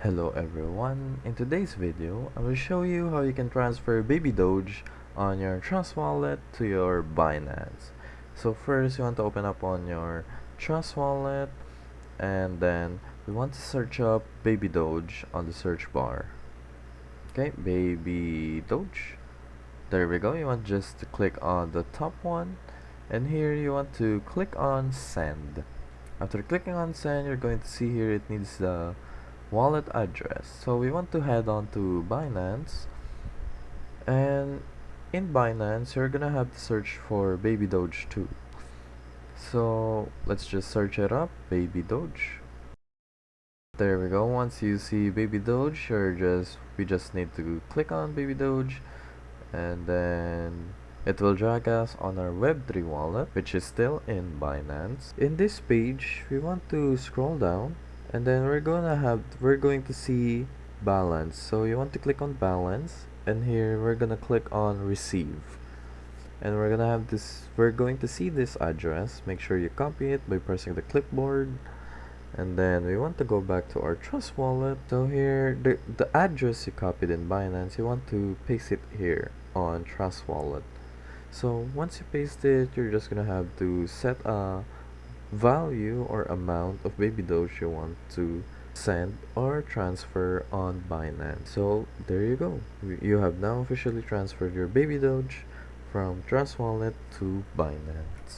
Hello everyone, in today's video I will show you how you can transfer Baby Doge on your Trust wallet to your Binance. So first you want to open up on your Trust wallet, and then we want to search up Baby Doge on the search bar. Okay, Baby Doge. There we go. You want just to click on the top one, and here you want to click on send. After clicking on send, you're going to see here it needs the wallet address. So we want to head on to Binance, and in Binance you're gonna have to search for Baby Doge 2. So let's just search it up, Baby Doge. There we go. Once you see Baby Doge, we just need to click on Baby Doge, and then it will drag us on our Web3 wallet, which is still in Binance. In this page, we want to scroll down, and then we're going to see balance. So you want to click on balance, and here we're gonna click on receive. And we're going to see this address. Make sure you copy it by pressing the clipboard. And then we want to go back to our Trust wallet. So here, the address you copied in Binance, you want to paste it here on Trust wallet. So once you paste it, you're just gonna have to set a value or amount of Baby Doge you want to send or transfer on Binance. So there you go. You have now officially transferred your Baby Doge from Trust wallet to Binance.